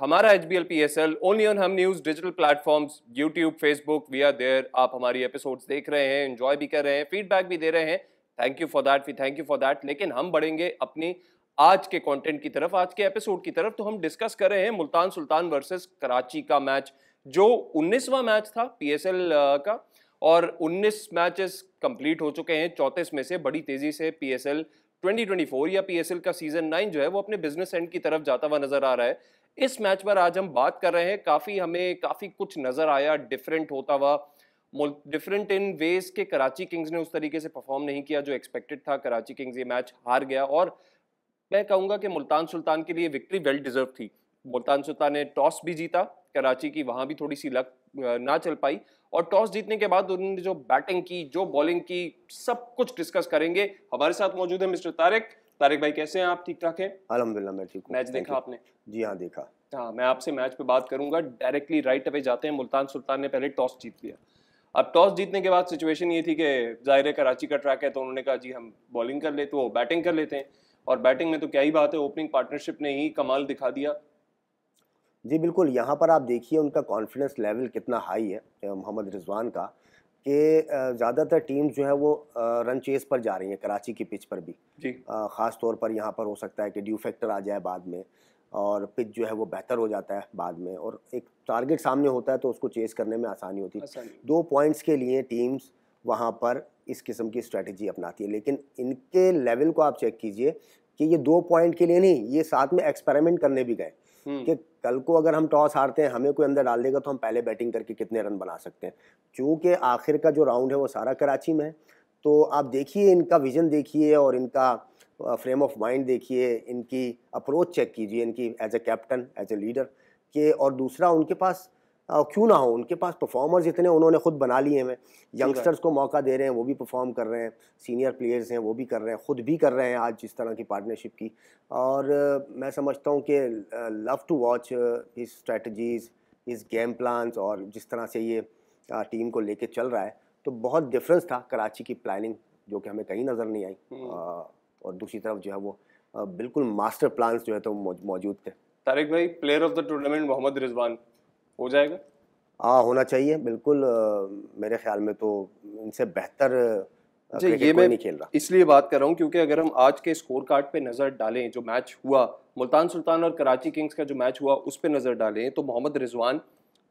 हमारा HBL PSL only on Hum news digital platforms YouTube Facebook we are there. आप हमारी episodes देख रहे हैं, एंजॉय भी कर रहे हैं, फीडबैक भी दे रहे हैं। Thank you for that, we thank you for that. लेकिन हम बढ़ेंगे अपनी आज के कंटेंट की तरफ, आज के एपिसोड की तरफ। तो हम डिस्कस कर रहे हैं मुल्तान सुल्तान वर्सेस कराची का मैच, जो 19वां मैच था PSL का, और 19 मैचेस कंप्लीट हो चुके हैं। 34 में से बड़ी तेजी से PSL 2024 या PSL का सीजन 9 जो है वो अपने बिजनेस एंड की तरफ जाता हुआ नजर आ रहा है। इस मैच पर आज हम बात कर रहे हैं। हमें काफी कुछ नजर आया डिफरेंट होता हुआ, डिफरेंट इन वेज के कराची किंग्स ने उस तरीके से परफॉर्म नहीं किया जो एक्सपेक्टेड था। कराची किंग्स ये मैच हार गया, और मैं कहूंगा कि मुल्तान सुल्तान के लिए विक्ट्री वेल डिजर्व थी। मुल्तान सुल्तान ने टॉस भी जीता, कराची की वहां भी थोड़ी सी लक ना चल पाई, और टॉस जीतने के बाद उन्होंने जो बैटिंग की, जो बॉलिंग की, सब कुछ डिस्कस करेंगे। हमारे साथ मौजूद है मिस्टर तारिक। तारिक भाई, कैसे हैं आप? ठीक ठाक हैं? अल्हम्दुलिल्लाह मैं ठीक हूँ। मैच देखा आपने? जी हाँ, देखा। हाँ, मैं आपसे मैच पे बात करूंगा। डायरेक्टली राइट अवे जाते हैं। मुल्तान सुल्तान ने पहले टॉस जीत लिया। अब टॉस जीतने के बाद सिचुएशन ये थी कि जाहिर है कराची का ट्रैक है, तो उन्होंने कहा जी हम बॉलिंग कर लेते, वो बैटिंग कर लेते हैं। और बैटिंग में तो क्या ही बात है, ओपनिंग पार्टनरशिप ने ही कमाल दिखा दिया। जी बिल्कुल, यहाँ पर आप देखिए उनका कॉन्फिडेंस लेवल कितना हाई है मोहम्मद रिजवान का, कि ज़्यादातर टीम्स जो है वो रन चेस पर जा रही हैं कराची की पिच पर भी। जी। ख़ास तौर पर यहाँ पर हो सकता है कि ड्यू फैक्टर आ जाए बाद में, और पिच जो है वो बेहतर हो जाता है बाद में, और एक टारगेट सामने होता है तो उसको चेस करने में आसानी होती है। आसानी। 2 पॉइंट्स के लिए टीम्स वहाँ पर इस किस्म की स्ट्रेटजी अपनाती है, लेकिन इनके लेवल को आप चेक कीजिए कि ये 2 पॉइंट के लिए नहीं, ये साथ में एक्सपेरिमेंट करने भी गए कि कल को अगर हम टॉस हारते हैं, हमें कोई अंदर डाल देगा, तो हम पहले बैटिंग करके कितने रन बना सकते हैं। क्योंकि आखिर का जो राउंड है वो सारा कराची में है, तो आप देखिए इनका विजन देखिए, और इनका फ्रेम ऑफ माइंड देखिए, इनकी अप्रोच चेक कीजिए, इनकी as a captain, as a leader के। और दूसरा, उनके पास क्यों ना हो, उनके पास परफॉर्मर्स इतने उन्होंने खुद बना लिए हैं। यंगस्टर्स को मौका दे रहे हैं, वो भी परफॉर्म कर रहे हैं। सीनियर प्लेयर्स हैं, वो भी कर रहे हैं, खुद भी कर रहे हैं आज जिस तरह की पार्टनरशिप की। और मैं समझता हूँ कि love to watch his strategies, his game plans, और जिस तरह से ये टीम को लेके चल रहा है, तो बहुत डिफरेंस था कराची की प्लानिंग, जो कि हमें कहीं नज़र नहीं आई। और दूसरी तरफ जो है वो बिल्कुल मास्टर प्लान्स जो है तो मौजूद थे। तारिक भाई, player of the tournament Mohammad Rizwan हो जाएगा? होना चाहिए बिल्कुल। मेरे ख्याल में तो इनसे बेहतर अच्छा, क्रिकेट ये कोई मैं नहीं खेल रहा। इसलिए बात कर रहा हूँ क्योंकि अगर हम आज के स्कोर कार्ड पे नजर डालें, जो मैच हुआ मुल्तान सुल्तान और कराची किंग्स का जो मैच हुआ उस पे नजर डालें, तो मोहम्मद रिजवान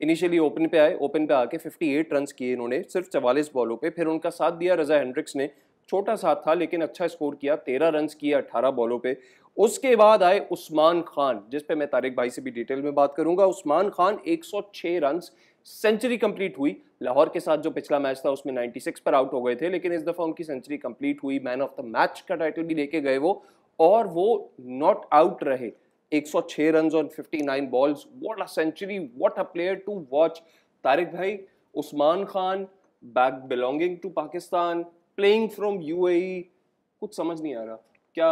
इनिशियली ओपन पे आए। ओपन पे आके 58 रन्स किए इन्होंने सिर्फ 44 बॉलों पे। फिर उनका साथ दिया रजा हेंड्रिक्स ने, छोटा साथ था लेकिन अच्छा स्कोर किया, 13 रन्स किए 18 बॉलों पे। उसके बाद आए उस्मान खान, जिस पे मैं तारिक भाई से भी डिटेल में बात करूंगा। Usman Khan 106 runs, century complete हुई। लाहौर के साथ जो पिछला मैच था उसमें 96 पर आउट हो गए थे, लेकिन इस दफा उनकी सेंचुरी कंप्लीट हुई। मैन ऑफ द मैच का टाइटल भी लेके गए वो, और वो नॉट आउट रहे। 106 runs on 59 balls, what a century, what a player to watch. Tariq भाई, Usman Khan back belonging to Pakistan, playing from UAE, कुछ समझ नहीं आ रहा। क्या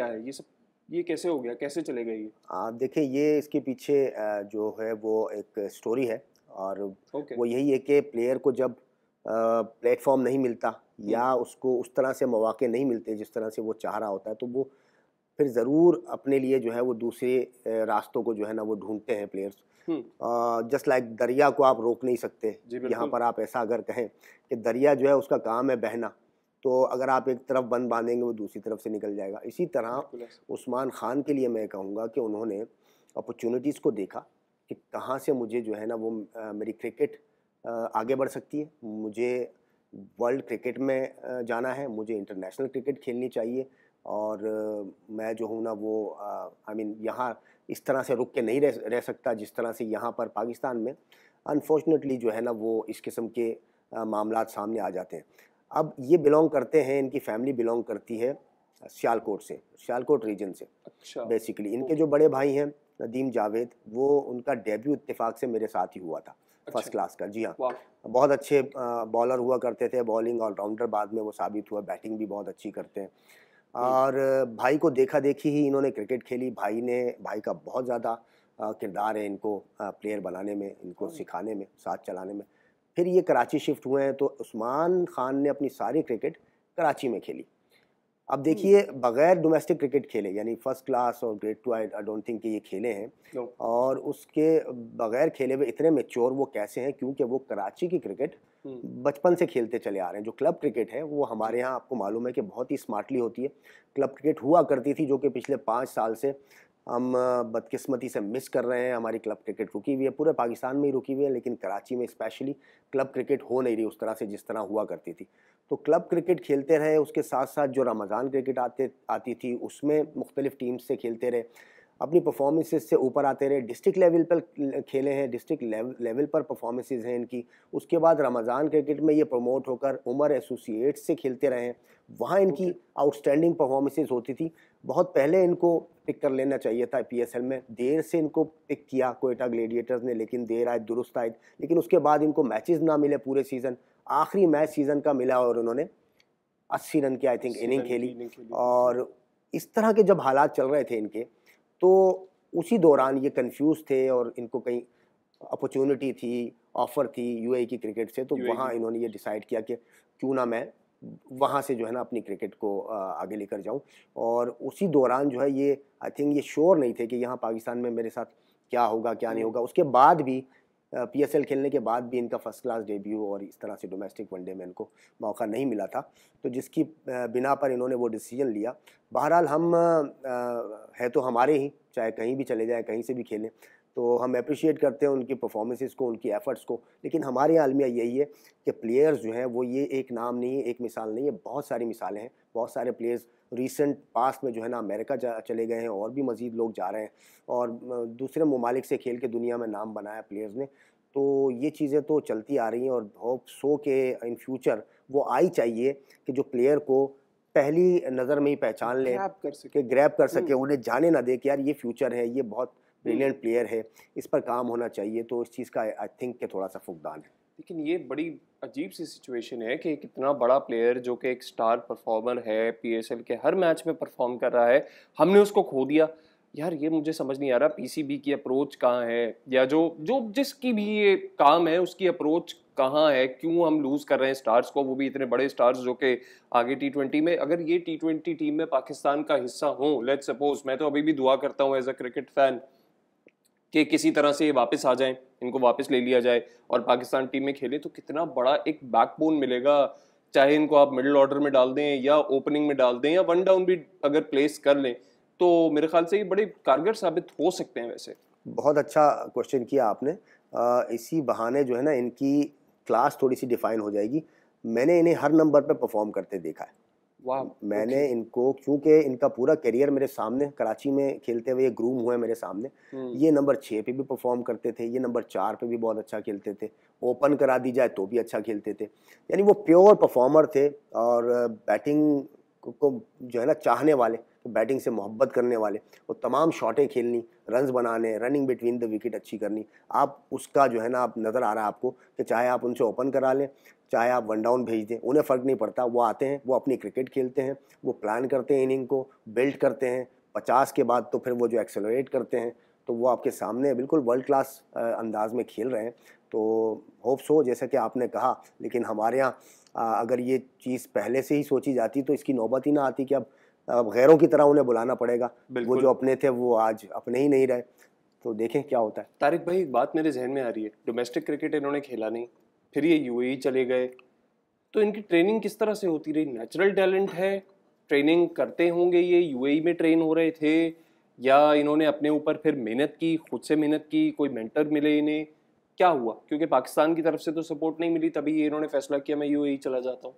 है ये सब? ये कैसे हो गया, कैसे चले गए ये? आप देखिए, ये इसके पीछे जो है वो एक स्टोरी है, और वो यही है कि प्लेयर को जब प्लेटफॉर्म नहीं मिलता, या उसको उस तरह से मौके नहीं मिलते जिस तरह से वो चाह रहा होता है, तो वो फिर ज़रूर अपने लिए जो है वो दूसरे रास्तों को जो है ना वो ढूंढते हैं प्लेयर्स। जस्ट लाइक दरिया को आप रोक नहीं सकते। यहाँ पर आप ऐसा अगर कहें कि दरिया जो है उसका काम है बहना, तो अगर आप एक तरफ बंद बांधेंगे वो दूसरी तरफ से निकल जाएगा। इसी तरह उस्मान खान के लिए मैं कहूँगा कि उन्होंने अपॉर्चुनिटीज़ को देखा कि कहाँ से मुझे जो है ना वो मेरी क्रिकेट आगे बढ़ सकती है, मुझे वर्ल्ड क्रिकेट में जाना है, मुझे इंटरनेशनल क्रिकेट खेलनी चाहिए, और मैं जो हूँ ना वो आई मीन यहाँ इस तरह से रुक के नहीं रह सकता जिस तरह से यहाँ पर पाकिस्तान में अनफॉर्चुनेटली जो है ना वो इस किस्म के मामलात सामने आ जाते हैं। अब ये बिलोंग करते हैं, इनकी फैमिली बिलोंग करती है सियालकोट से, सियालकोट रीजन से। अच्छा। बेसिकली इनके जो बड़े भाई हैं नदीम जावेद, वो उनका डेब्यू इत्तेफाक से मेरे साथ ही हुआ था। अच्छा। फर्स्ट क्लास का। जी हाँ, बहुत अच्छे बॉलर हुआ करते थे, बॉलिंग ऑलराउंडर बाद में वो साबित हुआ, बैटिंग भी बहुत अच्छी करते हैं। और भाई को देखा देखी ही इन्होंने क्रिकेट खेली। भाई का बहुत ज़्यादा किरदार है इनको प्लेयर बनाने में, इनको सिखाने में, साथ चलाने में। फिर ये कराची शिफ्ट हुए हैं, तो उस्मान खान ने अपनी सारी क्रिकेट कराची में खेली। अब देखिए, बगैर डोमेस्टिक क्रिकेट खेले, यानी फर्स्ट क्लास और ग्रेड 2, आई डोंट थिंक कि ये खेले हैं। no. और उसके बगैर खेले हुए इतने मैच्योर वो कैसे हैं, क्योंकि वो कराची की क्रिकेट बचपन से खेलते चले आ रहे हैं। जो क्लब क्रिकेट है वो हमारे यहाँ आपको मालूम है कि बहुत ही स्मार्टली होती है। क्लब क्रिकेट हुआ करती थी, जो कि पिछले 5 साल से हम बदकिस्मती से मिस कर रहे हैं। हमारी क्लब क्रिकेट रुकी हुई है, पूरे पाकिस्तान में ही रुकी हुई है, लेकिन कराची में स्पेशली क्लब क्रिकेट हो नहीं रही उस तरह से जिस तरह हुआ करती थी। तो क्लब क्रिकेट खेलते रहे, उसके साथ साथ जो रमज़ान क्रिकेट आती थी उसमें मुख्तलिफ टीम्स से खेलते रहे, अपनी परफॉर्मेंसेज से ऊपर आते रहे। डिस्ट्रिक्ट लेवल पर खेले हैं, डिस्ट्रिक्ट लेवल पर परफॉर्मेंसेज हैं इनकी। उसके बाद रमज़ान क्रिकेट में ये प्रमोट होकर उमर एसोसिएट से खेलते रहे हैं, वहाँ इनकी आउटस्टैंडिंग परफॉर्मेंसेज होती थी। बहुत पहले इनको पिक कर लेना चाहिए था PSL में, देर से इनको पिक किया कोयटा ग्लेडिएटर्स ने, लेकिन देर आए दुरुस्त आए। लेकिन उसके बाद इनको मैचेस ना मिले पूरे सीज़न, आखिरी मैच सीज़न का मिला और उन्होंने 80 रन की आई थिंक इनिंग खेली। और इस तरह के जब हालात चल रहे थे इनके, तो उसी दौरान ये कंफ्यूज थे और इनको कहीं अपॉर्चुनिटी थी, ऑफ़र थी UAE की क्रिकेट से, तो वहाँ इन्होंने ये डिसाइड किया कि क्यों ना मैं वहाँ से जो है ना अपनी क्रिकेट को आगे लेकर जाऊँ। और उसी दौरान जो है ये आई थिंक ये श्योर नहीं थे कि यहाँ पाकिस्तान में मेरे साथ क्या होगा क्या नहीं होगा। उसके बाद भी PSL खेलने के बाद भी इनका फर्स्ट क्लास डेब्यू और इस तरह से डोमेस्टिक वनडे में इनको मौका नहीं मिला था, तो जिसकी बिना पर इन्होंने वो डिसीजन लिया। बहरहाल हम है तो हमारे ही, चाहे कहीं भी चले जाएँ, कहीं से भी खेलें, तो हम अप्रिशिएट करते हैं उनकी परफॉर्मेंसेस को, उनकी एफर्ट्स को। लेकिन हमारे यहाँ अलमिया यही है कि प्लेयर्स जो हैं वो ये एक नाम नहीं है, एक मिसाल नहीं है, बहुत सारी मिसालें हैं। बहुत सारे प्लेयर्स रिसेंट पास्ट में जो है ना अमेरिका चले गए हैं, और भी मज़ीद लोग जा रहे हैं, और दूसरे ममालिक से खेल के दुनिया में नाम बनाया प्लेयर्स ने। तो ये चीज़ें तो चलती आ रही हैं, और होप सो के इन फ्यूचर वो आई चाहिए कि जो प्लेयर को पहली नज़र में ही पहचान लें, ग्रैब कर सके, उन्हें जाने ना दे कि यार ये फ्यूचर है, ये बहुत ब्रिलियंट प्लेयर है, इस पर काम होना चाहिए। तो इस चीज़ का आई थिंक कि थोड़ा सा फुकदान है। लेकिन ये बड़ी अजीब सी सिचुएशन है कि कितना बड़ा प्लेयर जो कि एक स्टार परफॉर्मर है, PSL के हर मैच में परफॉर्म कर रहा है, हमने उसको खो दिया। यार ये मुझे समझ नहीं आ रहा PCB की अप्रोच कहाँ है, या जो जो जिसकी भी ये काम है उसकी अप्रोच कहाँ है, क्यों हम लूज कर रहे हैं स्टार्स को, वो भी इतने बड़े स्टार्स जो कि आगे T20 में, अगर ये T20 टीम में पाकिस्तान का हिस्सा हो, लेट्स सपोज, मैं तो अभी भी दुआ करता हूँ एज अ क्रिकेट फैन कि किसी तरह से ये वापस आ जाएं, इनको वापस ले लिया जाए और पाकिस्तान टीम में खेले, तो कितना बड़ा एक बैकबोन मिलेगा। चाहे इनको आप मिडिल ऑर्डर में डाल दें या ओपनिंग में डाल दें या वन डाउन भी अगर प्लेस कर लें, तो मेरे ख्याल से ये बड़े कारगर साबित हो सकते हैं। वैसे बहुत अच्छा क्वेश्चन किया आपने। इसी बहाने जो है ना इनकी क्लास थोड़ी सी डिफाइन हो जाएगी। मैंने इन्हें हर नंबर पे परफॉर्म करते देखा है। मैंने इनको, क्योंकि इनका पूरा करियर मेरे सामने, कराची में खेलते हुए ये ग्रूम हुए मेरे सामने। ये नंबर 6 पे भी परफॉर्म करते थे, ये नंबर 4 पे भी बहुत अच्छा खेलते थे, ओपन करा दी जाए तो भी अच्छा खेलते थे। यानी वो प्योर परफॉर्मर थे, और बैटिंग को जो है ना चाहने वाले, बैटिंग से मोहब्बत करने वाले, वो तमाम शॉटें खेलनी, रन्स बनाने, रनिंग बिटवीन द विकेट अच्छी करनी। आप उसका जो है ना, आप नज़र आ रहा है आपको कि चाहे आप उनसे ओपन करा लें, चाहे आप वन डाउन भेज दें, उन्हें फ़र्क नहीं पड़ता। वो आते हैं, वो अपनी क्रिकेट खेलते हैं, वो प्लान करते हैं, इनिंग को बिल्ड करते हैं। 50 के बाद तो फिर वो जो एक्सेलरेट करते हैं, तो वो आपके सामने बिल्कुल वर्ल्ड क्लास अंदाज में खेल रहे हैं। तो होप्स हो, जैसा कि आपने कहा, लेकिन हमारे यहाँ अगर ये चीज़ पहले से ही सोची जाती तो इसकी नौबत ही ना आती कि अब गैरों की तरह उन्हें बुलाना पड़ेगा। वो जो अपने थे वो आज अपने ही नहीं रहे। तो देखें क्या होता है। तारिक भाई, एक बात मेरे जहन में आ रही है, डोमेस्टिक क्रिकेट इन्होंने खेला नहीं, फिर ये UAE चले गए, तो इनकी ट्रेनिंग किस तरह से होती रही? नेचुरल टैलेंट है, ट्रेनिंग करते होंगे, ये UAE में ट्रेन हो रहे थे, या इन्होंने अपने ऊपर फिर मेहनत की, खुद से मेहनत की, कोई मेंटर मिले इन्हें, क्या हुआ? क्योंकि पाकिस्तान की तरफ से तो सपोर्ट नहीं मिली, तभी ये इन्होंने फैसला किया मैं UAE चला जाता हूँ।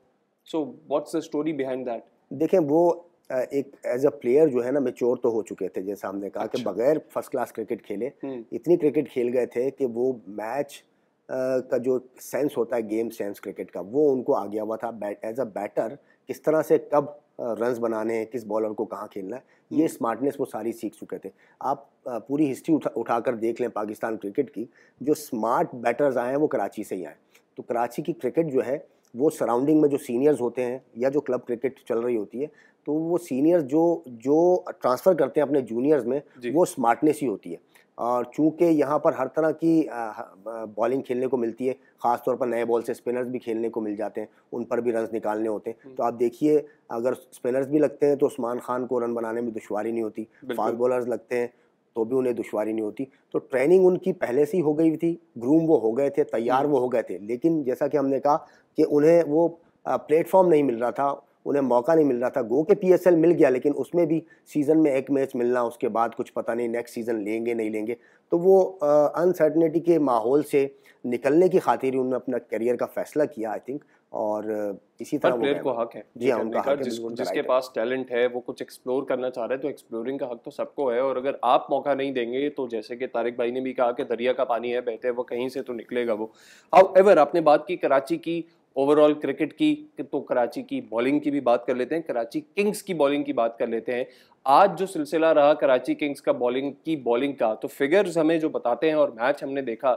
So what's the story behind that? देखें, वो एक एज अ प्लेयर जो है ना मैच्योर तो हो चुके थे, जैसा हमने कहा कि बगैर फर्स्ट क्लास क्रिकेट खेले इतनी क्रिकेट खेल गए थे कि वो मैच का जो सेंस होता है, गेम सेंस क्रिकेट का, वो उनको आ गया हुआ था। एज अ बैटर किस तरह से कब रन्स बनाने हैं, किस बॉलर को कहाँ खेलना है, ये स्मार्टनेस वो सारी सीख चुके थे। आप पूरी हिस्ट्री उठाकर देख लें पाकिस्तान क्रिकेट की, जो स्मार्ट बैटर्स आए हैं वो कराची से ही आए। तो कराची की क्रिकेट जो है वो सराउंडिंग में जो सीनियर्स होते हैं या जो क्लब क्रिकेट चल रही होती है, तो वो सीनियर्स जो ट्रांसफ़र करते हैं अपने जूनियर्स में, वो स्मार्टनेस ही होती है। और चूंकि यहाँ पर हर तरह की बॉलिंग खेलने को मिलती है, ख़ास तौर पर नए बॉल से स्पिनर्स भी खेलने को मिल जाते हैं, उन पर भी रन्स निकालने होते हैं। तो आप देखिए अगर स्पिनर्स भी लगते हैं तो उस्मान खान को रन बनाने में दुश्वारी नहीं होती, फास्ट बॉलर्स लगते हैं तो भी उन्हें दुश्वारी नहीं होती। तो ट्रेनिंग उनकी पहले से ही हो गई थी, ग्रूम वो हो गए थे, तैयार वो हो गए थे, लेकिन जैसा कि हमने कहा कि उन्हें वो प्लेटफॉर्म नहीं मिल रहा था, उन्हें मौका नहीं मिल रहा था। गो के पीएसएल मिल गया, लेकिन उसमें भी सीज़न में एक मैच मिलना, उसके बाद कुछ पता नहीं नेक्स्ट सीज़न लेंगे नहीं लेंगे। तो वो अनसर्टनिटी के माहौल से निकलने की खातिर उन्होंने अपना करियर का फैसला किया आई थिंक, और इसी तरह प्लेयर को हक है जी हाँ, उनका हक है, जिसके पास टैलेंट है वो कुछ एक्सप्लोर करना चाह रहा है तो एक्सप्लोरिंग का हक तो सबको है। और अगर आप मौका नहीं देंगे तो जैसे कि तारिक भाई ने भी कहा कि दरिया का पानी है, बहते वो कहीं से तो निकलेगा वो। हाउएवर आपने बात की कराची की ओवरऑल क्रिकेट की, तो कराची की बॉलिंग की भी बात कर लेते हैं, कराची किंग्स की बॉलिंग की बात कर लेते हैं। आज जो सिलसिला रहा कराची किंग्स का बॉलिंग का, तो फिगर्स हमें जो बताते हैं और मैच हमने देखा,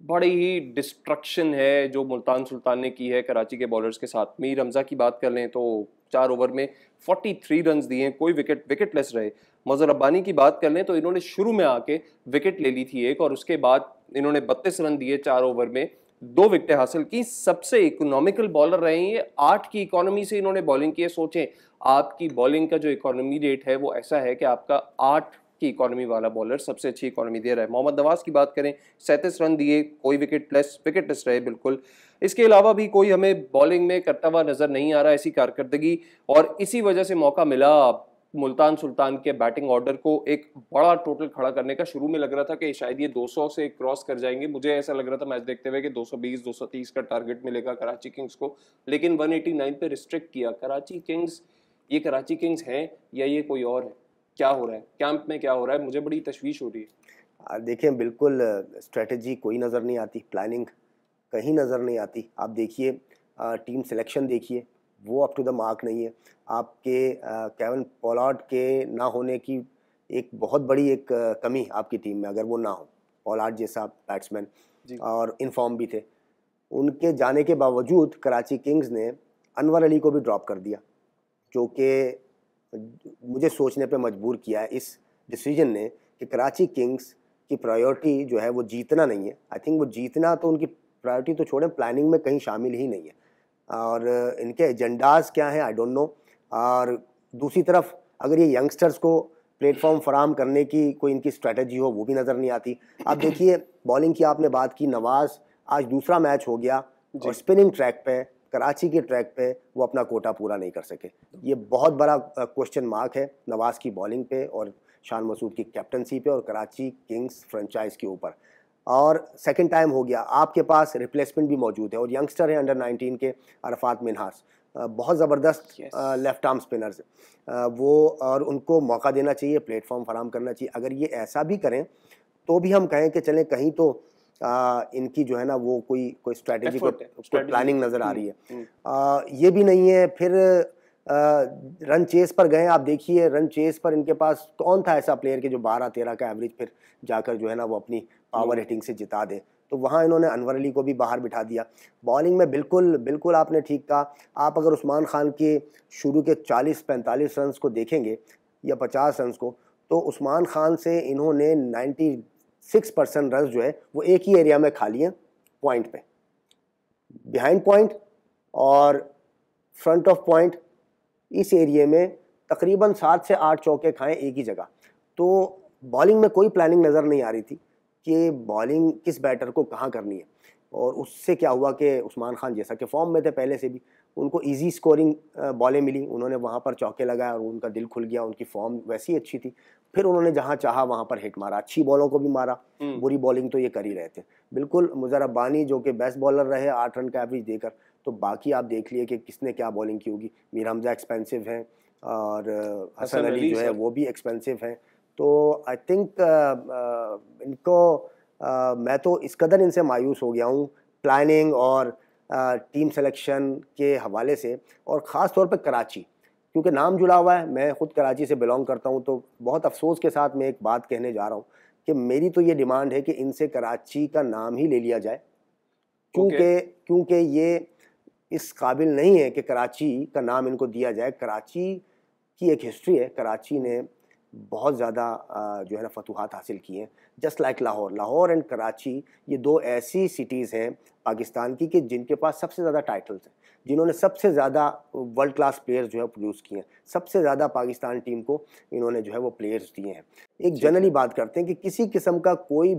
बड़ी ही डिस्ट्रक्शन है जो मुल्तान सुल्तान ने की है कराची के बॉलर्स के साथ। मीर हमजा की बात कर लें तो 4 ओवर में 43 रन दिए, कोई विकेटलेस रहे। मजहर रब्बानी की बात कर लें तो इन्होंने शुरू में आके विकेट ले ली थी एक, और उसके बाद इन्होंने 32 रन दिए 4 ओवर में, 2 विकेटें हासिल की। सबसे इकोनॉमिकल बॉलर रहे हैं ये, 8 की इकोनॉमी से इन्होंने बॉलिंग की है। सोचें आपकी बॉलिंग का जो इकोनॉमी रेट है वो ऐसा है कि आपका 8 की इकोनॉमी वाला बॉलर सबसे अच्छी इकोनॉमी दे रहा है। मोहम्मद नवाज की बात करें, 37 रन दिए, कोई विकेटलेस रहे बिल्कुल। इसके अलावा भी कोई हमें बॉलिंग में करता हुआ नजर नहीं आ रहा ऐसी कारकर्दगी, और इसी वजह से मौका मिला मुल्तान सुल्तान के बैटिंग ऑर्डर को एक बड़ा टोटल खड़ा करने का। शुरू में लग रहा था कि शायद ये 200 से क्रॉस कर जाएंगे, मुझे ऐसा लग रहा था मैच देखते हुए कि 220 230 का टारगेट मिलेगा कराची किंग्स को, लेकिन 189 पे रिस्ट्रिक्ट किया। कराची किंग्स, ये कराची किंग्स है या ये कोई और है? क्या हो रहा है कैंप में, क्या हो रहा है? मुझे बड़ी तशवीश हो रही है। देखिए बिल्कुल स्ट्रेटजी कोई नज़र नहीं आती, प्लानिंग कहीं नज़र नहीं आती। आप देखिए टीम सिलेक्शन देखिए, वो अप टू द मार्क नहीं है। आपके केविन पोलार्ड के ना होने की एक बहुत बड़ी एक कमी आपकी टीम में, अगर वो ना हो, पोलार्ड जैसा बैट्समैन और इनफॉर्म भी थे, उनके जाने के बावजूद कराची किंग्स ने अनवर अली को भी ड्रॉप कर दिया, जो कि मुझे सोचने पे मजबूर किया है इस डिसीजन ने कि कराची किंग्स की प्रायोरिटी जो है वो जीतना नहीं है। आई थिंक वो जीतना तो उनकी प्रायोरिटी तो छोड़ें, प्लानिंग में कहीं शामिल ही नहीं है, और इनके एजेंडाज क्या हैं आई डोंट नो। और दूसरी तरफ अगर ये यंगस्टर्स को प्लेटफॉर्म फराहम करने की कोई इनकी स्ट्रेटजी हो, वो भी नज़र नहीं आती। आप देखिए बॉलिंग की आपने बात की, नवाज आज दूसरा मैच हो गया और स्पिनिंग ट्रैक पे, कराची के ट्रैक पे वो अपना कोटा पूरा नहीं कर सके। ये बहुत बड़ा क्वेश्चन मार्क है नवाज की बॉलिंग पे और शान मसूद की कैप्टनसी पे और कराची किंग्स फ्रेंचाइज के ऊपर। और सेकंड टाइम हो गया, आपके पास रिप्लेसमेंट भी मौजूद है और यंगस्टर है अंडर 19 के अरफात मिनहास, बहुत ज़बरदस्त लेफ्ट आर्म स्पिनर्स वो, और उनको मौका देना चाहिए, प्लेटफॉर्म फराहम करना चाहिए। अगर ये ऐसा भी करें तो भी हम कहें कि चलें कहीं तो इनकी जो है ना वो कोई स्ट्रैटेजी, कोई प्लानिंग नज़र आ रही है। ये भी नहीं है। फिर रन चेस पर गए, आप देखिए रन चेस पर इनके पास कौन था ऐसा प्लेयर के जो 12-13 का एवरेज फिर जाकर जो है ना वो अपनी पावर हिटिंग से जिता दे। तो वहाँ इन्होंने अनवर अली को भी बाहर बिठा दिया। बॉलिंग में बिल्कुल आपने ठीक कहा। आप अगर उस्मान खान के शुरू के 40-45 रन को देखेंगे या 50 रन को, तो उस्मान खान से इन्होंने 96% रन जो है वो एक ही एरिया में खा लिए, पॉइंट पे, बिहाइंड पॉइंट और फ्रंट ऑफ पॉइंट, इस एरिया में तकरीबन 7 से 8 चौके खाएं एक ही जगह। तो बॉलिंग में कोई प्लानिंग नज़र नहीं आ रही थी कि बॉलिंग किस बैटर को कहाँ करनी है। और उससे क्या हुआ कि उस्मान खान जैसा कि फॉर्म में थे पहले से भी, उनको इजी स्कोरिंग बॉलें मिली, उन्होंने वहाँ पर चौके लगाया और उनका दिल खुल गया, उनकी फॉर्म वैसी अच्छी थी। फिर उन्होंने जहाँ चाहा वहाँ पर हिट मारा, अच्छी बॉलों को भी मारा, बुरी बॉलिंग तो ये कर ही रहे थे। बिल्कुल मुजहर रब्बानी जो कि बेस्ट बॉलर रहे 8 रन का एवरेज देकर, तो बाकी आप देख लिए कि किसने क्या बॉलिंग की होगी। मीर हमजा एक्सपेंसिव हैं और हसन अली जो है वो भी एक्सपेंसिव हैं। तो आई थिंक इनको मैं तो इस कदर इनसे मायूस हो गया हूँ प्लानिंग और टीम सिलेक्शन के हवाले से, और ख़ास तौर पे कराची, क्योंकि नाम जुड़ा हुआ है। मैं ख़ुद कराची से बिलोंग करता हूँ, तो बहुत अफसोस के साथ मैं एक बात कहने जा रहा हूँ कि मेरी तो ये डिमांड है कि इनसे कराची का नाम ही ले लिया जाए, क्योंकि ये इस काबिल नहीं है कि कराची का नाम इनको दिया जाए। कराची की एक हिस्ट्री है, कराची ने बहुत ज़्यादा जो है ना फतूहात हासिल किए हैं। Just like Lahore and Karachi, ये 2 ऐसी सिटीज़ हैं पाकिस्तान की कि जिनके पास सबसे ज़्यादा टाइटल्स हैं, जिन्होंने सबसे ज़्यादा वर्ल्ड क्लास प्लेयर्स जो है प्रोड्यूस किए हैं, सबसे ज़्यादा पाकिस्तान टीम को इन्होंने जो है वो प्लेयर्स दिए हैं। एक जनरली बात करते हैं कि किसी किस्म का कोई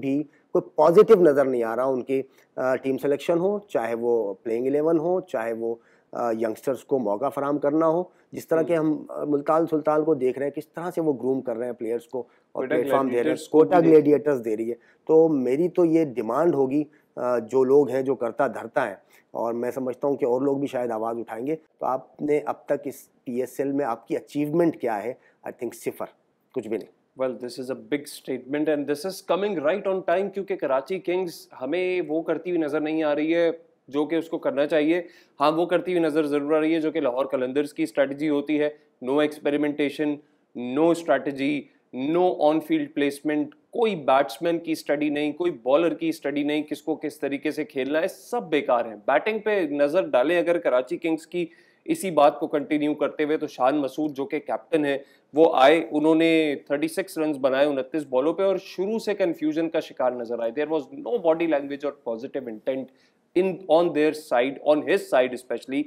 पॉजिटिव नज़र नहीं आ रहा उनकी टीम सिलेक्शन हो, चाहे वो प्लेइंग 11 हो, चाहे वो यंगस्टर्स को मौका फराहम करना हो। जिस तरह के हम मुल्तान सुल्तान को देख रहे हैं, किस तरह से वो ग्रूम कर रहे हैं प्लेयर्स को और प्लेटफॉर्म दे रहे हैं, कोटा ग्लेडिएटर्स दे रही है। तो मेरी तो ये डिमांड होगी, जो लोग हैं जो करता धरता है, और मैं समझता हूँ कि और लोग भी शायद आवाज़ उठाएंगे। तो आपने अब तक इस PSL में आपकी अचीवमेंट क्या है? आई थिंक 0, कुछ भी नहीं। Well, this is a big statement and this is coming right on time, क्योंकि कराची किंग्स हमें वो करती हुई नज़र नहीं आ रही है जो कि उसको करना चाहिए। हाँ, वो करती हुई नज़र ज़रूर आ रही है जो कि लाहौर कलंदर्स की स्ट्रैटेजी होती है। No experimentation, no strategy, no on field placement, कोई बैट्समैन की स्टडी नहीं, कोई बॉलर की स्टडी नहीं, किसको किस तरीके से खेलना है, सब बेकार है। बैटिंग पे नज़र डालें अगर कराची किंग्स की इसी बात को कंटिन्यू करते हुए, तो शान मसूद जो कि कैप्टन है वो आए, उन्होंने 36 रन बनाए 29 बॉलों पे और शुरू से कंफ्यूजन का शिकार नजर आए। There was no body language और positive intent in on their side, on his side specially.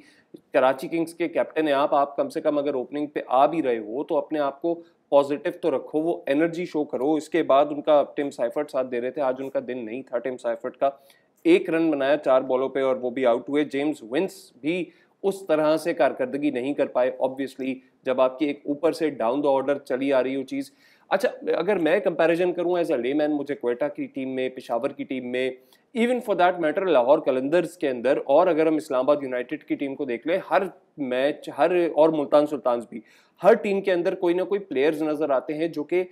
Karachi Kings के कैप्टन है आप कम से कम अगर ओपनिंग पे आ भी रहे हो तो अपने आप को पॉजिटिव तो रखो, वो एनर्जी शो करो। इसके बाद उनका टिम साइफर्ट साथ दे रहे थे, आज उनका दिन नहीं था टिम साइफर्ट का। 1 रन बनाया 4 बॉलों पे और वो भी आउट हुए। जेम्स विंस भी उस तरह से कारकर्दगी नहीं कर पाए ऑब्वियसली, जब आपकी एक ऊपर से डाउन द ऑर्डर चली आ रही हो चीज़। अच्छा, अगर मैं कंपैरिजन करूं एज अ लेमैन, मुझे क्वेटा की टीम में, पेशावर की टीम में, even for that matter Lahore Qalandars के अंदर, और अगर हम इस्लामाबाद यूनाइटेड की टीम को देख लें, हर मैच और मुल्तान सुल्तान्स भी, हर टीम के अंदर कोई ना कोई प्लेयर्स नजर आते हैं जो कि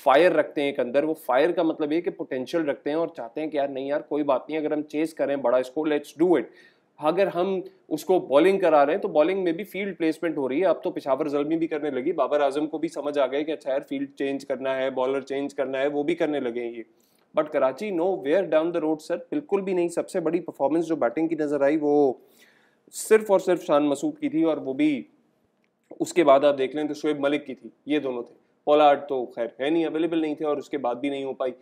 फायर रखते हैं एक अंदर। वो फायर का मतलब ये कि पोटेंशियल रखते हैं और चाहते हैं कि यार नहीं यार कोई बात नहीं, अगर हम चेस करें बड़ा इसको, लेट्स डू इट। अगर हम उसको बॉलिंग करा रहे हैं तो बॉलिंग में भी फील्ड प्लेसमेंट हो रही है। अब तो पेशावर ज़ल्मी भी करने लगी, बाबर आजम को भी समझ आ गए कि अच्छा यार फील्ड चेंज करना है, बॉलर चेंज करना है, वो भी करने लगे हैं ये। But Karachi nowhere down the road sir, बिल्कुल भी नहीं। सबसे बड़ी परफॉर्मेंस जो बैटिंग की नजर आई वो सिर्फ और सिर्फ शान मसूद की थी, और वो भी उसके बाद आप देख लें तो शोएब मलिक की थी। ये दोनों थे, पोलार्ड तो खैर है नहीं, अवेलेबल नहीं थे और उसके बाद भी नहीं हो पाई।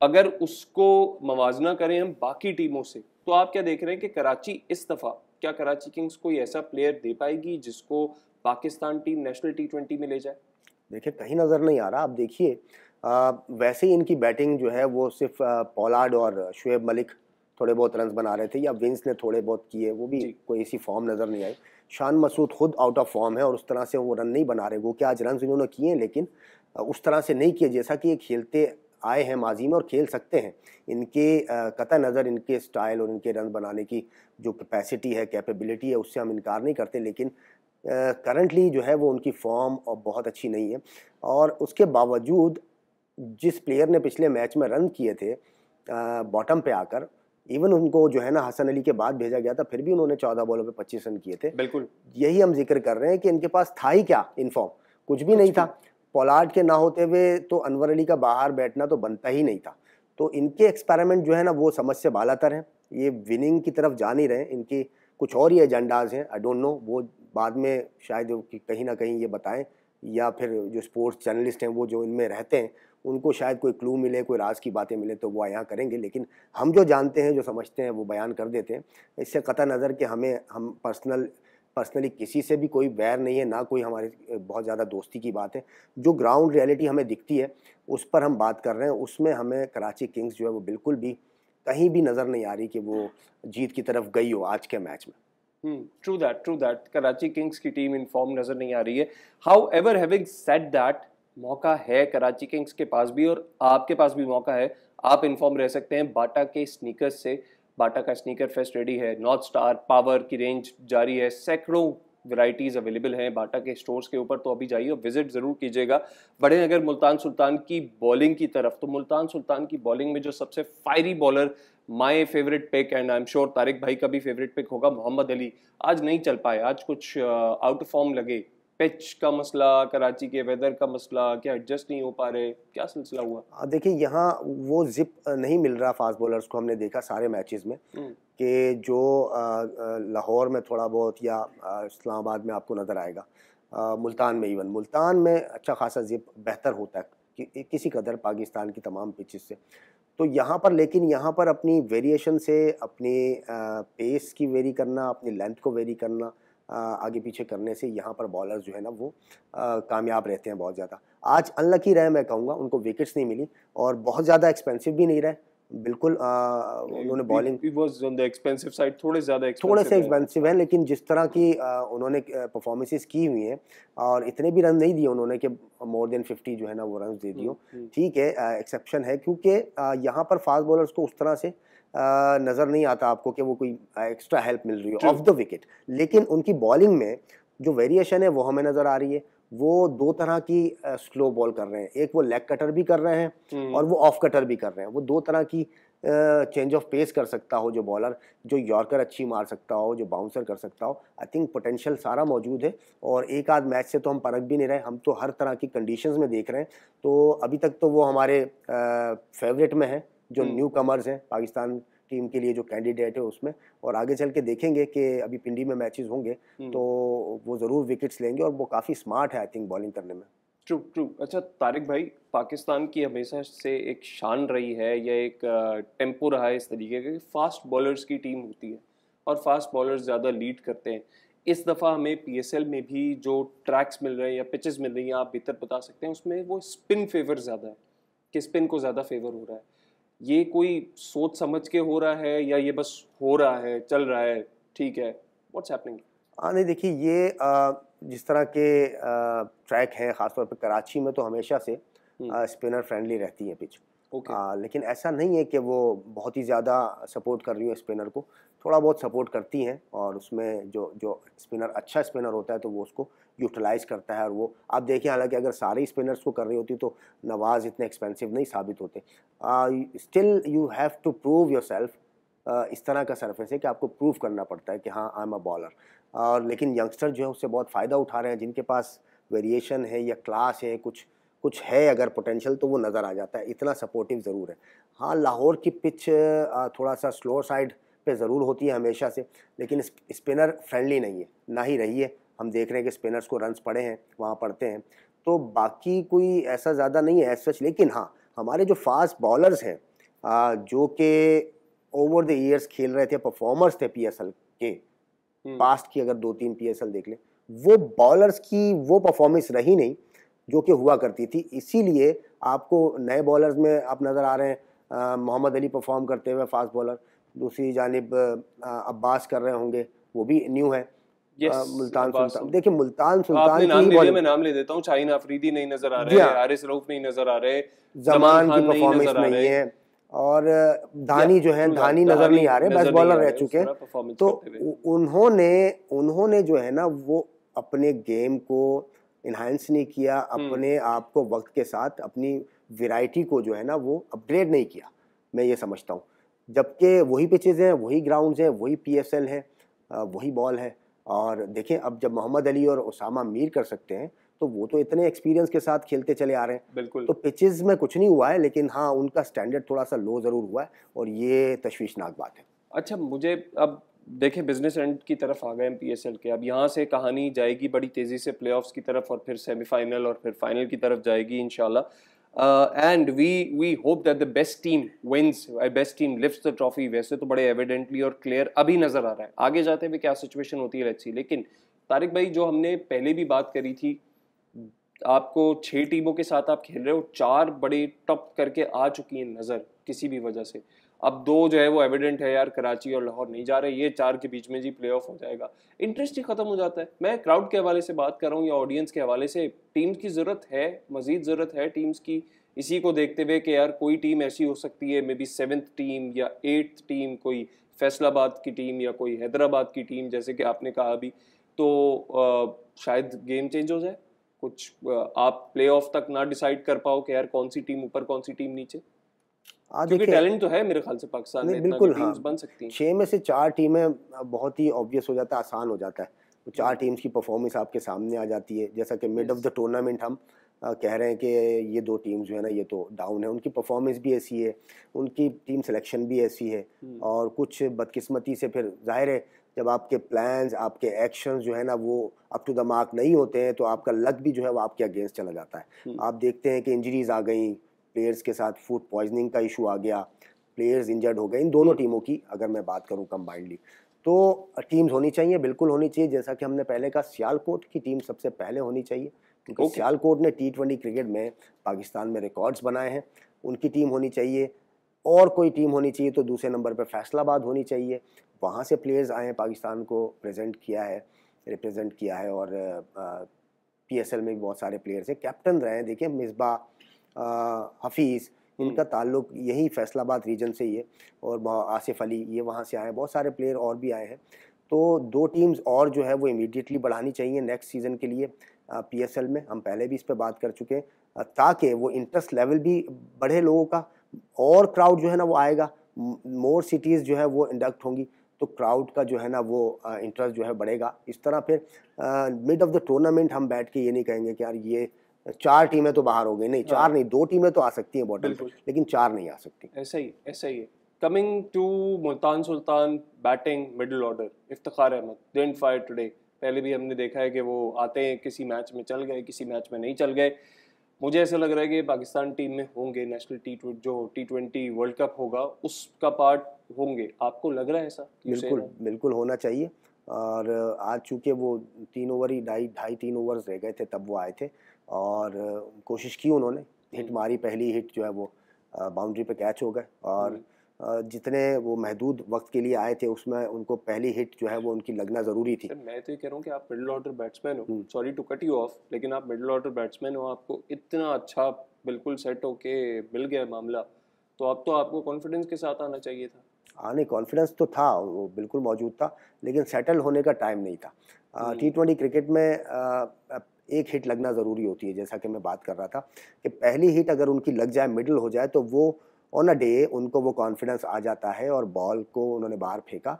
अगर उसको मवाजना करें हम बाकी टीमों से, तो आप क्या देख रहे हैं कि कराची इस दफ़ा, क्या कराची किंग्स कोई ऐसा प्लेयर दे पाएगी जिसको पाकिस्तान टीम नेशनल T20 में ले जाए? देखिए कहीं नज़र नहीं आ रहा। आप देखिए वैसे ही इनकी बैटिंग जो है वो सिर्फ पोलार्ड और शुएब मलिक थोड़े बहुत रन्स बना रहे थे, या विंस ने थोड़े बहुत किए, वो भी कोई ऐसी फॉर्म नज़र नहीं आई। शान मसूद खुद आउट ऑफ फॉर्म है और उस तरह से वो रन नहीं बना रहे। वो क्या आज रन इन्होंने किए हैं, लेकिन उस तरह से नहीं किए जैसा कि ये खेलते आए हैं माजी में और खेल सकते हैं। इनके कतई नज़र इनके स्टाइल और इनके रन बनाने की जो कैपेसिटी है, कैपेबिलिटी है, उससे हम इनकार नहीं करते, लेकिन करंटली जो है वो उनकी फॉर्म और बहुत अच्छी नहीं है। और उसके बावजूद जिस प्लेयर ने पिछले मैच में रन किए थे बॉटम पे आकर, इवन उनको जो है ना हसन अली के बाद भेजा गया था, फिर भी उन्होंने 14 बॉलों पे 25 रन किए थे। बिल्कुल यही हम जिक्र कर रहे हैं कि इनके पास था ही क्या इन फॉर्म, कुछ भी नहीं था। पोलार्ड के ना होते हुए तो अनवर अली का बाहर बैठना तो बनता ही नहीं था। तो इनके एक्सपेरिमेंट जो है ना वो समझ से बालातर हैं। ये विनिंग की तरफ जा नहीं रहे, इनकी कुछ और ही एजेंडाज हैं। आई डोंट नो, वो बाद में शायद कहीं ना कहीं ये बताएं, या फिर जो स्पोर्ट्स जर्नलिस्ट हैं वो जो इनमें रहते हैं उनको शायद कोई क्लू मिले, कोई राज की बातें मिले तो वो यहाँ करेंगे। लेकिन हम जो जानते हैं, जो समझते हैं, वो बयान कर देते हैं। इससे कतई नज़र कि हम पर्सनली किसी से भी कोई वैर नहीं है, ना कोई हमारी बहुत ज़्यादा दोस्ती की बात है। जो ग्राउंड रियलिटी हमें दिखती है उस पर हम बात कर रहे हैं। उसमें हमें कराची किंग्स जो है वो बिल्कुल भी कहीं भी नज़र नहीं आ रही कि वो जीत की तरफ गई हो आज के मैच में। ट्रू दैट कराची किंग्स की टीम इन फॉर्म नजर नहीं आ रही है। हाउएवर, हैविंग सेड दैट, मौका है कराची किंग्स के पास भी और आपके पास भी मौका है। आप इन्फॉर्म रह सकते हैं बाटा के स्नीकर्स से। बाटा का स्नीकर फेस्ट रेडी है, नॉर्थ स्टार पावर की रेंज जारी है, सैकड़ों वैरायटीज अवेलेबल हैं बाटा के स्टोर्स के ऊपर। तो अभी जाइए और विजिट ज़रूर कीजिएगा। बढ़े अगर मुल्तान सुल्तान की बॉलिंग की तरफ, तो मुल्तान सुल्तान की बॉलिंग में जो सबसे fiery bowler, my favourite pick and I am sure Tariq भाई का भी फेवरेट पिक होगा, मोहम्मद अली, आज नहीं चल पाए। आज कुछ आउट ऑफ फॉर्म लगे। पिच का मसला, कराची के वेदर का मसला, क्या एडजस्ट नहीं हो पा रहे, क्या सिलसिला हुआ? देखिए यहाँ वो जिप नहीं मिल रहा फास्ट बॉलर्स को। हमने देखा सारे मैचेस में कि जो लाहौर में थोड़ा बहुत या इस्लामाबाद में आपको नज़र आएगा, मुल्तान में, इवन मुल्तान में अच्छा खासा जिप बेहतर होता है कि किसी कदर पाकिस्तान की तमाम पिचेस से। तो यहाँ पर, लेकिन यहाँ पर अपनी वेरिएशन से, अपनी पेस की वेरी करना, अपनी लेंथ को वेरी करना, आगे पीछे करने से यहाँ पर बॉलर्स जो है ना वो कामयाब रहते हैं बहुत ज़्यादा। आज अनलकी रहे मैं कहूँगा, उनको विकेट्स नहीं मिली और बहुत ज़्यादा एक्सपेंसिव भी नहीं रहे बिल्कुल। उन्होंने बॉलिंग एक्सपेंसिव साइड, थोड़े से एक्सपेंसिव है, लेकिन जिस तरह की उन्होंने परफॉर्मेंसेस की हुई हैं और इतने भी रन नहीं दिए उन्होंने कि मोर देन 50 जो है ना वो रन दे दियो, ठीक है, एक्सेप्शन है, क्योंकि यहाँ पर फास्ट बॉलर्स को उस तरह से नज़र नहीं आता आपको कि वो कोई एक्स्ट्रा हेल्प मिल रही है ऑफ द विकेट, लेकिन उनकी बॉलिंग में जो वेरिएशन है वो हमें नज़र आ रही है। वो दो तरह की स्लो बॉल कर रहे हैं, एक वो लेग कटर भी कर रहे हैं और वो ऑफ कटर भी कर रहे हैं। वो दो तरह की चेंज ऑफ पेस कर सकता हो जो बॉलर, जो यॉर्कर अच्छी मार सकता हो, जो बाउंसर कर सकता हो। आई थिंक पोटेंशियल सारा मौजूद है और एक आध मैच से तो हम परख भी नहीं रहे, हम तो हर तरह की कंडीशंस में देख रहे हैं। तो अभी तक तो वो हमारे फेवरेट में है, जो न्यू कमर्स हैं पाकिस्तान टीम के लिए जो कैंडिडेट है उसमें, और आगे चल के देखेंगे कि अभी पिंडी में मैचेस होंगे तो वो ज़रूर विकेट्स लेंगे और वो काफ़ी स्मार्ट है आई थिंक बॉलिंग करने में। True true. अच्छा तारिक भाई, पाकिस्तान की हमेशा से एक शान रही है या एक टेम्पो रहा है इस तरीके का कि फास्ट बॉलर्स की टीम होती है और फास्ट बॉलर्स ज़्यादा लीड करते हैं। इस दफ़ा हमें PSL में भी जो ट्रैक्स मिल रहे हैं या पिचेस मिल रही हैं, आप बेहतर बता सकते हैं, उसमें वो स्पिन फेवर ज़्यादा है कि स्पिन को ज़्यादा फेवर हो रहा है। ये कोई सोच समझ के हो रहा है या ये बस हो रहा है, चल रहा है, ठीक है, व्हाट्स हैपनिंग? नहीं देखिए, ये जिस तरह के ट्रैक हैं ख़ासतौर पे कराची में तो हमेशा से स्पिनर फ्रेंडली रहती है पिच। लेकिन ऐसा नहीं है कि वो बहुत ही ज़्यादा सपोर्ट कर रही है स्पिनर को, थोड़ा बहुत सपोर्ट करती हैं और उसमें जो स्पिनर अच्छा स्पिनर होता है तो वो उसको यूटिलाइज़ करता है। और वो आप देखिए, हालांकि अगर सारे स्पिनर्स को कर रही होती तो नवाज़ इतने एक्सपेंसिव नहीं साबित होते। Still you have to prove yourself. इस तरह का सरफेस है कि आपको प्रूव करना पड़ता है कि हाँ आई एम अ बॉलर। और लेकिन यंगस्टर जो है उससे बहुत फ़ायदा उठा रहे हैं, जिनके पास वेरिएशन है या क्लास है, कुछ है अगर पोटेंशियल, तो वो नज़र आ जाता है। इतना सपोर्टिव ज़रूर है। हाँ, लाहौर की पिच थोड़ा सा स्लोअर साइड पे ज़रूर होती है हमेशा से, लेकिन स्पिनर फ्रेंडली नहीं है, ना ही रही है। हम देख रहे हैं कि स्पिनर्स को रन्स पड़े हैं, वहाँ पड़ते हैं। तो बाकी कोई ऐसा ज़्यादा नहीं है एज सच। लेकिन हाँ, हमारे जो फास्ट बॉलर्स हैं जो कि ओवर द ईयर्स खेल रहे थे, परफॉर्मर्स थे PSL के, पास्ट की अगर 2-3 PSL देख लें, वो बॉलर्स की वो परफॉर्मेंस रही नहीं जो कि हुआ करती थी। इसीलिए आपको नए बॉलर्स में आप नज़र आ रहे हैं, मोहम्मद अली परफॉर्म करते हुए फास्ट बॉलर, दूसरी जानिब अब्बास कर रहे होंगे, वो भी न्यू है। मुल्तान सुल्तान, देखिए मुल्तान सुल्तान की मैं नाम ले देता हूँ, शाहीन अफरीदी नहीं नजर आ रहे, हारिस रऊफ नहीं नजर आ रहे, जमान की परफॉर्मेंस नहीं है, और धानी जो है, धानी नजर नहीं आ रहे, बेस्ट बॉलर रह चुके हैं। तो उन्होंने जो है ना वो अपने गेम को इन्हांस नहीं किया, अपने आप को वक्त के साथ अपनी वैरायटी को जो है ना वो अपग्रेड नहीं किया, मैं ये समझता हूँ। जबकि वही पिचेज़ हैं, वही ग्राउंड्स हैं, वही PSL है, वही बॉल है। और देखें, अब जब मोहम्मद अली और उसामा मीर कर सकते हैं तो वो तो इतने एक्सपीरियंस के साथ खेलते चले आ रहे हैं। बिल्कुल। तो पिचेस में कुछ नहीं हुआ है, लेकिन हाँ उनका स्टैंडर्ड थोड़ा सा लो ज़रूर हुआ है और ये तशवीशनाक बात है। अच्छा, मुझे अब देखें बिजनेस एंड की तरफ आ गए हम PSL के, अब यहाँ से कहानी जाएगी बड़ी तेज़ी से प्लेऑफ्स की तरफ और फिर सेमीफाइनल और फिर फाइनल की तरफ जाएगी इंशाल्लाह। And we hope that the best team wins, best team lifts the trophy. वैसे तो बड़े एविडेंटली और क्लियर अभी नज़र आ रहा है, आगे जाते हुए क्या सिचुएशन होती है लेट्स सी। लेकिन तारिक भाई, जो हमने पहले भी बात करी थी, आपको 6 टीमों के साथ आप खेल रहे हो, 4 बड़े टॉप करके आ चुकी हैं नज़र किसी भी वजह से। अब 2 जो है वो एविडेंट है यार, कराची और लाहौर नहीं जा रहे, ये 4 के बीच में जी प्लेऑफ हो जाएगा। इंटरेस्ट ही खत्म हो जाता है। मैं क्राउड के हवाले से बात कर रहा हूँ या ऑडियंस के हवाले से, टीम्स की ज़रूरत है, मजीद ज़रूरत है टीम्स की, इसी को देखते हुए कि यार कोई टीम ऐसी हो सकती है, मे बी 7th टीम या 8th टीम, कोई फैसलाबाद की टीम या कोई हैदराबाद की टीम, जैसे कि आपने कहा अभी, तो शायद गेम चेंज हो जाए कुछ, आप प्लेऑफ तक ना डिसाइड कर पाओ कि यार कौन सी टीम ऊपर कौन सी टीम नीचे, क्योंकि टैलेंट तो है मेरे ख्याल से पाकिस्तान में, बिल्कुल टीम्स बन सकती हैं। 6 में से 4 टीमें बहुत ही ऑब्वियस हो जाता है, आसान हो जाता है। तो 4 टीम्स की परफॉर्मेंस आपके सामने आ जाती है। जैसा कि मिड ऑफ द टूर्नामेंट हम कह रहे हैं कि ये 2 टीम्स जो है ना ये तो डाउन है, उनकी परफॉर्मेंस भी ऐसी है, उनकी टीम सिलेक्शन भी ऐसी है, और कुछ बदकिस्मती से फिर जाहिर है जब आपके प्लान्स, आपके एक्शंस जो है ना वो अप टू द मार्क नहीं होते हैं, तो आपका लक भी जो है वो आपके अगेंस्ट चला जाता है। आप देखते हैं कि इंजरीज आ गई, प्लेयर्स के साथ फूड पॉइजनिंग का इशू आ गया, प्लेयर्स इंजर्ड हो गए इन दोनों टीमों की अगर मैं बात करूं कंबाइंडली। तो टीम्स होनी चाहिए, बिल्कुल होनी चाहिए। जैसा कि हमने पहले कहा, सियालकोट की टीम सबसे पहले होनी चाहिए, क्योंकि सियालकोट ने T20 क्रिकेट में पाकिस्तान में रिकॉर्ड्स बनाए हैं, उनकी टीम होनी चाहिए। और कोई टीम होनी चाहिए तो दूसरे नंबर पर फैसलाबाद होनी चाहिए, वहाँ से प्लेयर्स आए हैं, पाकिस्तान को प्रेजेंट किया है, रिप्रेजेंट किया है। और PSL में भी बहुत सारे प्लेयर्स हैं, कैप्टन रहे हैं। देखिए मिसबा, हफीज़, इनका ताल्लुक यही फैसलाबाद रीजन से ही है, और आसिफ अली ये वहाँ से आए हैं, बहुत सारे प्लेयर और भी आए हैं। तो 2 टीम्स और जो है वो इमीडिएटली बढ़ानी चाहिए नेक्स्ट सीज़न के लिए PSL में। हम पहले भी इस पर बात कर चुके हैं, ताकि वो इंटरेस्ट लेवल भी बढ़े लोगों का, और क्राउड जो है ना वो आएगा, मोर सिटीज़ जो है वो इंडक्ट होंगी, तो क्राउड का जो है ना वो इंटरेस्ट जो है बढ़ेगा। इस तरह फिर मिड ऑफ द टूर्नामेंट हम बैठ के ये नहीं कहेंगे कि यार ये 4 टीमें तो बाहर हो गई, नहीं 4 नहीं, 2 टीमें तो आ सकती हैं बॉटम पे, लेकिन 4 नहीं आ सकती। ऐसा ही है। Coming to Multan Sultan batting middle order, Iftikhar Ahmed didn't fire today. पहले भी हमने देखा है कि वो आते हैं, किसी मैच में चल गए, किसी मैच में नहीं चल गए। मुझे ऐसा लग रहा है कि पाकिस्तान टीम में होंगे, नेशनल T20 वर्ल्ड कप होगा उसका पार्ट होंगे। आपको लग रहा है ऐसा? बिल्कुल होना चाहिए। और आज चूँकि वो 3 ओवर ही, ढाई 3 ओवर्स रह गए थे तब वो आए थे, और कोशिश की उन्होंने, हिट मारी, पहली हिट जो है वो बाउंड्री पे कैच हो गए। और जितने वो महदूद वक्त के लिए आए थे उसमें उनको पहली हिट जो है वो उनकी लगना ज़रूरी थी। मैं तो ये कह रहा हूँ कि आप मिडिल ऑर्डर बैट्समैन हो, sorry to cut you off, लेकिन आप मिडिल ऑर्डर बैट्समैन हो, आपको इतना अच्छा बिल्कुल सेट होके मिल गया मामला, तो अब तो आपको कॉन्फिडेंस के साथ आना चाहिए था। हाँ नहीं, कॉन्फिडेंस तो था, वो बिल्कुल मौजूद था, लेकिन सेटल होने का टाइम नहीं था। T20 क्रिकेट में एक हिट लगना ज़रूरी होती है, जैसा कि मैं बात कर रहा था कि पहली हिट अगर उनकी लग जाए, मिडिल हो जाए, तो वो ऑन अ डे उनको वो कॉन्फिडेंस आ जाता है। और बॉल को उन्होंने बाहर फेंका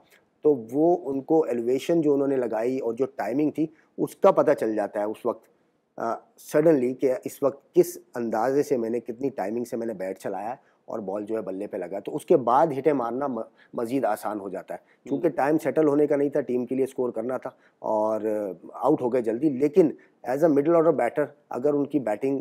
तो वो उनको एलिवेशन जो उन्होंने लगाई और जो टाइमिंग थी उसका पता चल जाता है उस वक्त सडनली कि इस वक्त किस अंदाजे से मैंने, कितनी टाइमिंग से मैंने बैट चलाया है और बॉल जो है बल्ले पे लगा, तो उसके बाद हिटें मारना मज़ीद आसान हो जाता है। क्योंकि टाइम सेटल होने का नहीं था, टीम के लिए स्कोर करना था और आउट हो गए जल्दी। लेकिन as a middle order batter अगर उनकी बैटिंग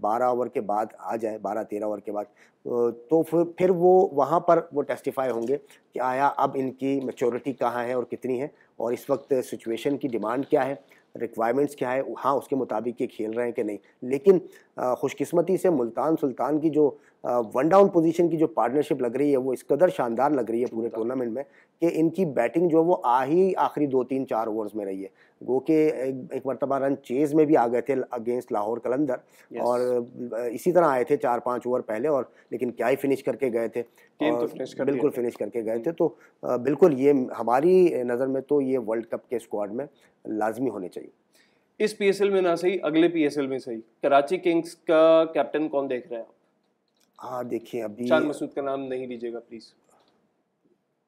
12 ओवर के बाद आ जाए, 12-13 ओवर के बाद, तो फिर वो वहाँ पर वो टेस्टिफाई होंगे कि आया अब इनकी मैच्योरिटी कहाँ है और कितनी है, और इस वक्त सिचुएशन की डिमांड क्या है, रिक्वायरमेंट्स क्या है, हाँ उसके मुताबिक ये खेल रहे हैं कि नहीं। लेकिन खुशकिस्मती से मुल्तान सुल्तान की जो 1 डाउन पोजीशन की जो पार्टनरशिप लग रही है वो इस कदर शानदार लग रही है पूरे टूर्नामेंट में कि इनकी बैटिंग जो वो आखिरी 2-3-4 ओवर्स में रही है। वो के एक मरतबा रन चेज में भी आ गए थे अगेंस्ट लाहौर कलंदर, और इसी तरह आए थे 4-5 ओवर पहले, और लेकिन क्या ही फिनिश करके गए थे, बिल्कुल फिनिश करके गए थे। तो बिल्कुल ये हमारी नज़र में तो ये वर्ल्ड कप के स्क्वाड में लाजमी होने चाहिए। इस PSL में ना सही, अगले PSL में सही, कराची किंग्स का कैप्टन कौन देख रहे हैं आप? हाँ देखिए, अभी शान मसूद का नाम नहीं लीजिएगा प्लीज।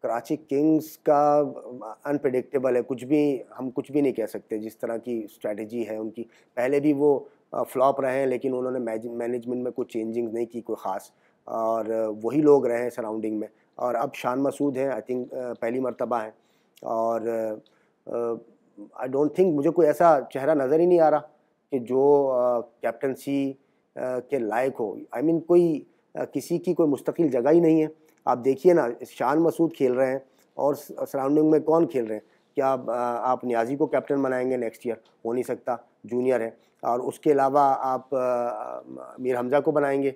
कराची किंग्स का अनप्रेडिक्टेबल है, हम कुछ भी नहीं कह सकते। जिस तरह की स्ट्रेटजी है उनकी, पहले भी वो फ्लॉप रहे हैं, लेकिन उन्होंने मैनेजमेंट में कुछ चेंजिंग नहीं की कोई ख़ास, और वही लोग रहे हैं सराउंडिंग में। और अब शान मसूद हैं, आई थिंक पहली मरतबा है, और आई डोंट थिंक, मुझे कोई ऐसा चेहरा नज़र ही नहीं आ रहा कि जो कैप्टनसी के लायक हो। आई मीन कोई किसी की कोई मुस्तकिल जगह ही नहीं है। आप देखिए ना, शान मसूद खेल रहे हैं और सराउंडिंग में कौन खेल रहे हैं? क्या आप नियाजी को कैप्टन बनाएंगे नेक्स्ट ईयर? हो नहीं सकता, जूनियर है। और उसके अलावा आप मीर हमजा को बनाएंगे,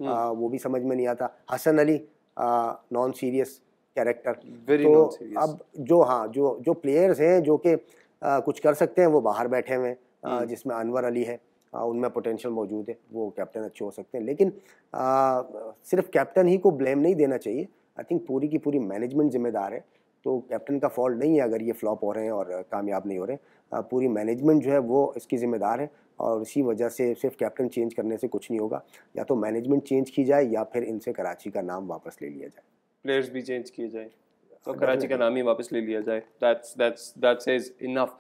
वो भी समझ में नहीं आता। Hasan Ali non serious character. तो अब जो प्लेयर्स हैं जो कि कुछ कर सकते हैं वो बाहर बैठे हुए हैं, जिसमें अनवर अली है, उनमें पोटेंशियल मौजूद है, वो कैप्टन अच्छे हो सकते हैं। लेकिन सिर्फ कैप्टन ही को ब्लेम नहीं देना चाहिए। आई थिंक पूरी की पूरी मैनेजमेंट जिम्मेदार है। तो कैप्टन का फॉल्ट नहीं है अगर ये फ्लॉप हो रहे हैं और कामयाब नहीं हो रहे हैं। पूरी मैनेजमेंट जो है वो इसकी ज़िम्मेदार है, और इसी वजह से सिर्फ कैप्टन चेंज करने से कुछ नहीं होगा। या तो मैनेजमेंट चेंज की जाए या फिर इनसे कराची का नाम वापस ले लिया जाए, प्लेयर्स भी चेंज किए जाए, तो कराची का नाम ही वापस ले लिया जाए। That says enough.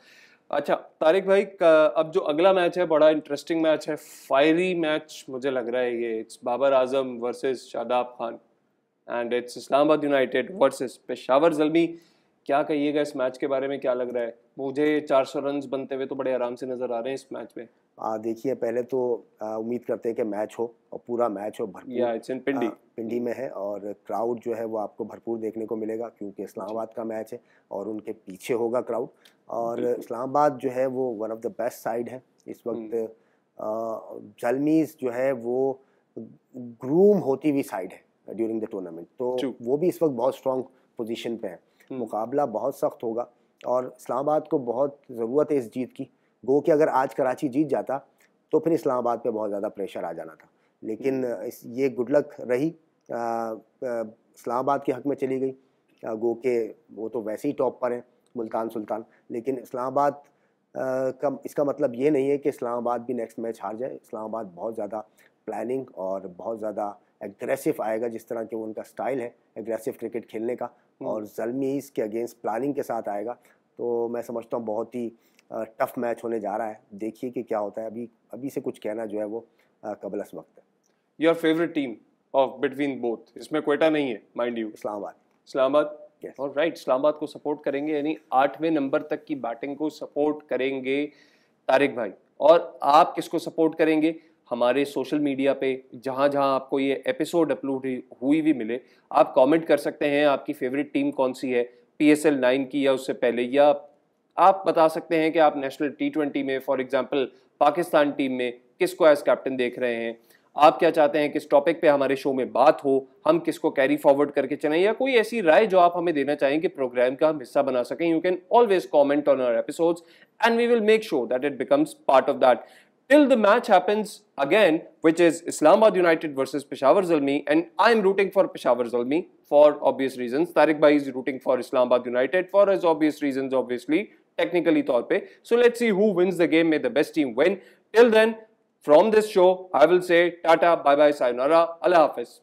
अच्छा तारिक भाई, अब जो अगला मैच है बड़ा इंटरेस्टिंग मैच है, फायरी मैच मुझे लग रहा है ये। It's Babar Azam versus Shadab Khan, and it's Islamabad United versus Peshawar Zalmi. क्या कहिएगा इस मैच के बारे में, क्या लग रहा है? मुझे 400 रन बनते हुए तो बड़े आराम से नजर आ रहे हैं इस मैच में। देखिए पहले तो उम्मीद करते हैं कि मैच हो और पूरा मैच हो भरपूर। इट्स इन पिंडी। पिंडी में है और क्राउड जो है वो आपको भरपूर देखने को मिलेगा क्योंकि इस्लामाबाद का मैच है और उनके पीछे होगा क्राउड। और इस्लामाबाद जो है वो one of the best side है इस वक्त। जलमीज जो है वो ग्रूम होती हुई साइड है ड्यूरिंग द टूर्नामेंट, तो वो भी इस वक्त बहुत स्ट्रॉन्ग पोजीशन पे है। मुकाबला बहुत सख्त होगा और इस्लामाबाद को बहुत ज़रूरत है इस जीत की। गो कि अगर आज कराची जीत जाता तो फिर इस्लामाबाद पे बहुत ज़्यादा प्रेशर आ जाना था, लेकिन ये गुड लक रही, इस्लामाबाद के हक में चली गई। गो के वो तो वैसे ही टॉप पर है मुल्तान सुल्तान, लेकिन इस्लामाबाद का इसका मतलब ये नहीं है कि इस्लामाबाद भी नेक्स्ट मैच हार जाए। इस्लामाबाद बहुत ज़्यादा प्लानिंग और बहुत ज़्यादा एग्रेसिव आएगा, जिस तरह के उनका स्टाइल है एग्रेसिव क्रिकेट खेलने का, और ज़ल्मीज़ के अगेंस्ट प्लानिंग के साथ आएगा। तो मैं समझता हूँ बहुत ही टफ मैच होने जा रहा है। देखिए कि क्या होता है। अभी से कुछ कहना जो है वो कबल अस वक्त है। Your favourite team of between both, इसमें क्वेटा नहीं है mind you. Islamabad alright, Islamabad को सपोर्ट करेंगे, यानी 8वें नंबर तक की बैटिंग को सपोर्ट करेंगे तारिक भाई। और आप किसको सपोर्ट करेंगे? हमारे सोशल मीडिया पे जहाँ जहाँ आपको ये एपिसोड अपलोड हुई भी मिले, आप कमेंट कर सकते हैं आपकी फेवरेट टीम कौन सी है, PSL 9 की या उससे पहले, या आप बता सकते हैं कि आप नेशनल T20 में फॉर एग्जांपल पाकिस्तान टीम में किसको एज कैप्टन देख रहे हैं। आप क्या चाहते हैं किस टॉपिक पे हमारे शो में बात हो, हम किसको कैरी फॉरवर्ड करके चलें, या कोई ऐसी राय जो आप हमें देना चाहें कि प्रोग्राम का हम हिस्सा बना सकें। You can always comment on our episodes and we will make sure that it becomes part of that till the match happens again, which is Islamabad United versus Peshawar Zalmi, and I'm rooting for Peshawar Zalmi for obvious reasons. Tariq Bhai is rooting for Islamabad United for as obvious reasons, obviously, technically तौर पे. So let's see who wins the game. May the best team win. Till then, from this show, I will say tata, bye bye, sayonara, Allah Hafiz.